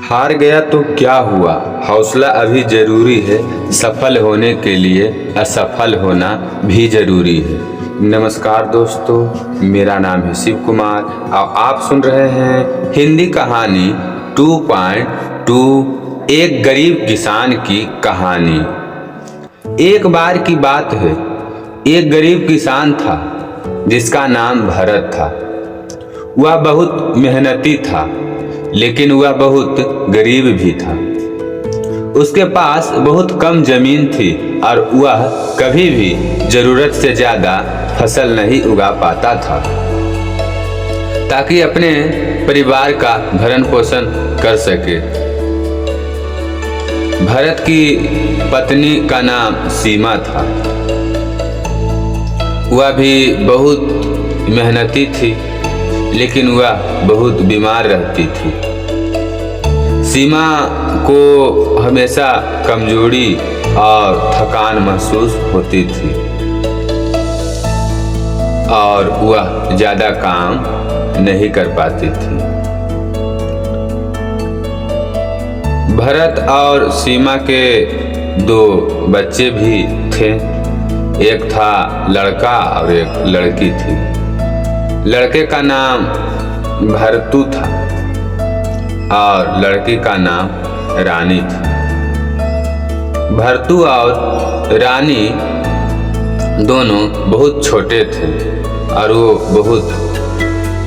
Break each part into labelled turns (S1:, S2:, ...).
S1: हार गया तो क्या हुआ, हौसला अभी जरूरी है। सफल होने के लिए असफल होना भी जरूरी है। नमस्कार दोस्तों, मेरा नाम है शिव कुमार और आप सुन रहे हैं हिंदी कहानी 2.2 एक गरीब किसान की कहानी। एक बार की बात है, एक गरीब किसान था जिसका नाम भरत था। वह बहुत मेहनती था, लेकिन वह बहुत गरीब भी था। उसके पास बहुत कम जमीन थी और वह कभी भी जरूरत से ज्यादा फसल नहीं उगा पाता था ताकि अपने परिवार का भरण पोषण कर सके। भरत की पत्नी का नाम सीमा था। वह भी बहुत मेहनती थी, लेकिन वह बहुत बीमार रहती थी। सीमा को हमेशा कमजोरी और थकान महसूस होती थी और वह ज्यादा काम नहीं कर पाती थी। भरत और सीमा के दो बच्चे भी थे। एक था लड़का और एक लड़की थी। लड़के का नाम भरतू था और लड़की का नाम रानी थी। भरतू और रानी दोनों बहुत छोटे थे और वो बहुत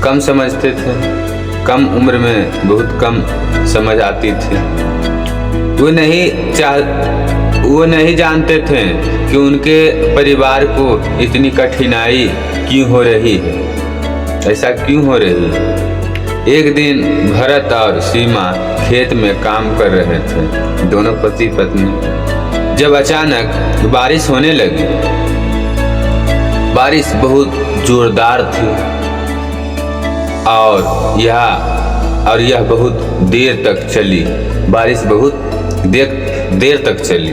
S1: कम समझते थे। कम उम्र में बहुत कम समझ आती थी। वो नहीं जानते थे कि उनके परिवार को इतनी कठिनाई क्यों हो रही है, ऐसा क्यों हो रही है। एक दिन भरत और सीमा खेत में काम कर रहे थे, दोनों पति पत्नी। जब अचानक बारिश होने लगी। बारिश बहुत जोरदार थी और यह बहुत देर तक चली। बारिश बहुत देर तक चली।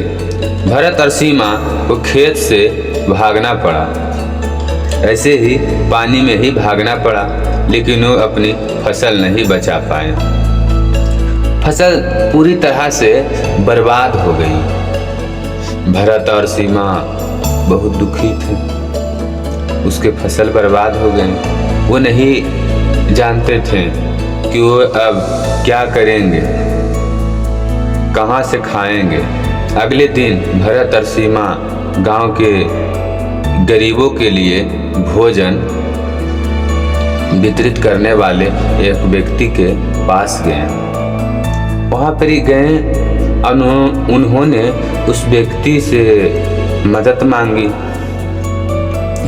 S1: भरत और सीमा को खेत से भागना पड़ा। ऐसे ही पानी में ही भागना पड़ा, लेकिन वो अपनी फसल नहीं बचा पाए। फसल पूरी तरह से बर्बाद हो गई। भरत और सीमा बहुत दुखी थे। उसके फसल बर्बाद हो गई। वो नहीं जानते थे कि वो अब क्या करेंगे, कहाँ से खाएंगे। अगले दिन भरत और सीमा गांव के गरीबों के लिए भोजन वितरित करने वाले एक व्यक्ति के पास गए। वहां पर ही गए। उन्होंने उस व्यक्ति से मदद मांगी,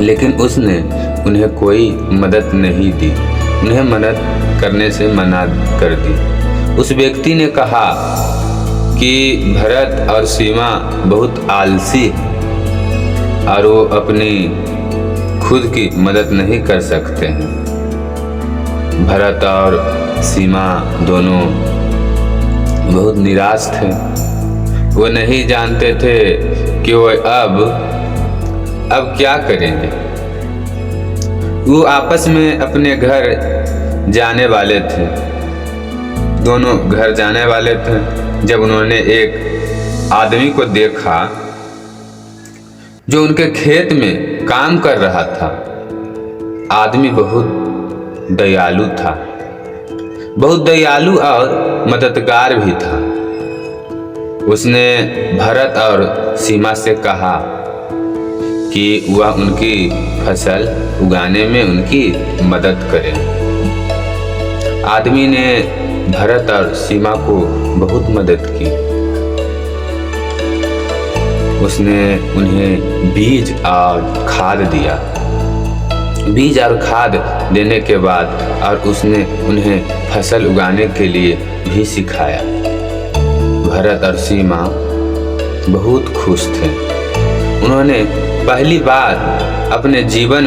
S1: लेकिन उसने उन्हें कोई मदद नहीं दी। उन्हें मदद करने से मना कर दी। उस व्यक्ति ने कहा कि भरत और सीमा बहुत आलसी है और वो अपनी खुद की मदद नहीं कर सकते हैं। भरत और सीमा दोनों बहुत निराश थे। वो नहीं जानते थे कि वो अब क्या करेंगे। वो आपस में अपने घर जाने वाले थे। दोनों घर जाने वाले थे जब उन्होंने एक आदमी को देखा जो उनके खेत में काम कर रहा था। आदमी बहुत दयालु था, बहुत दयालु और मददगार भी था। उसने भरत और सीमा से कहा कि वह उनकी फसल उगाने में उनकी मदद करे। आदमी ने भरत और सीमा को बहुत मदद की। उसने उन्हें बीज और खाद दिया। बीज और खाद देने के बाद और उसने उन्हें फसल उगाने के लिए भी सिखाया। भरत और सीमा बहुत खुश थे। उन्होंने पहली बार अपने जीवन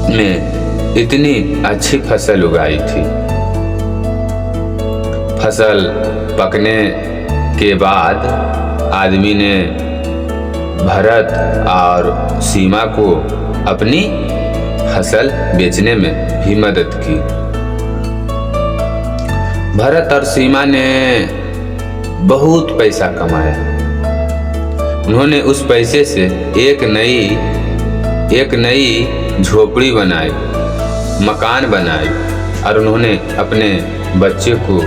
S1: में इतनी अच्छी फसल उगाई थी। फसल पकने के बाद आदमी ने भरत और सीमा को अपनी फसल बेचने में भी मदद की। भरत और सीमा ने बहुत पैसा कमाया। उन्होंने उस पैसे से एक नई झोपड़ी बनाई, मकान बनाई और उन्होंने अपने बच्चे को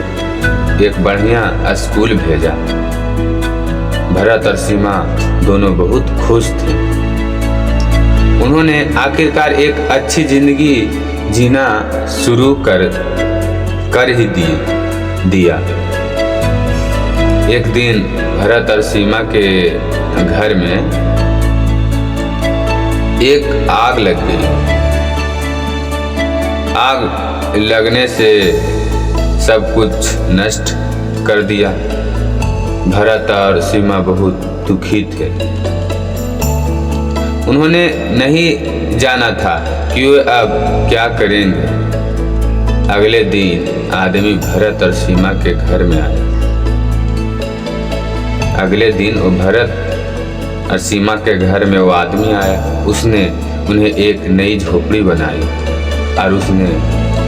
S1: एक बढ़िया स्कूल भेजा। भरत और सीमा दोनों बहुत खुश थे। उन्होंने आखिरकार एक अच्छी जिंदगी जीना शुरू कर ही दिया। एक दिन भरत और सीमा के घर में एक आग लग गई। आग लगने से सब कुछ नष्ट कर दिया। भरत और सीमा बहुत दुखी थे। उन्होंने नहीं जाना था कि वे अब क्या करेंगे। अगले दिन आदमी भरत और सीमा के घर में आए। अगले दिन वो भरत और सीमा के घर में वो आदमी आया। उसने उन्हें एक नई झोपड़ी बनाई और उसने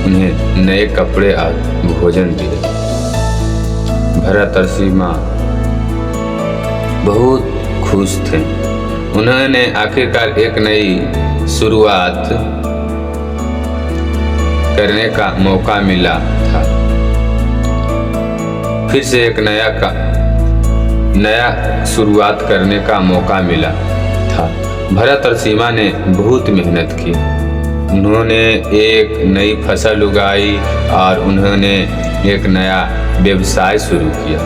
S1: उन्हें नए कपड़े और भोजन दिए। भरत और सीमा बहुत खुश थे। उन्होंने आखिरकार एक नई शुरुआत करने का मौका मिला था। फिर से एक नया शुरुआत करने का मौका मिला था। भरत और सीमा ने बहुत मेहनत की। उन्होंने एक नई फसल उगाई और उन्होंने एक नया व्यवसाय शुरू किया।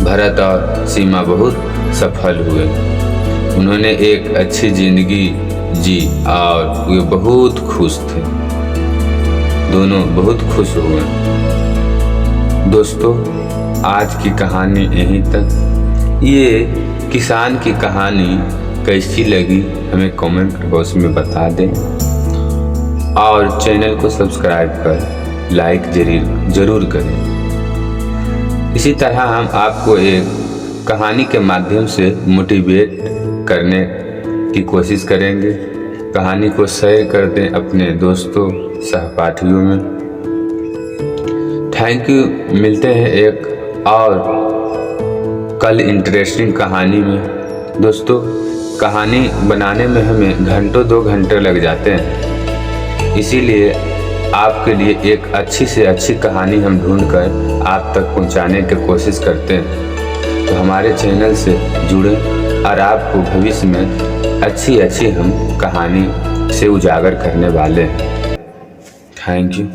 S1: भरत और सीमा बहुत सफल हुए। उन्होंने एक अच्छी जिंदगी जी और वे बहुत खुश थे। दोनों बहुत खुश हुए। दोस्तों, आज की कहानी यहीं तक। ये किसान की कहानी कैसी लगी हमें कमेंट बॉक्स में बता दें और चैनल को सब्सक्राइब कर लाइक जरूर करें। इसी तरह हम आपको एक कहानी के माध्यम से मोटिवेट करने की कोशिश करेंगे। कहानी को शेयर कर दें अपने दोस्तों सहपाठियों में। Thank you. मिलते हैं एक और कल इंटरेस्टिंग कहानी में। दोस्तों, कहानी बनाने में हमें घंटों 2 घंटे लग जाते हैं। इसीलिए आपके लिए एक अच्छी से अच्छी कहानी हम ढूंढकर आप तक पहुंचाने की कोशिश करते हैं। तो हमारे चैनल से जुड़ें और आपको भविष्य में अच्छी हम कहानी से उजागर करने वाले हैं। Thank you.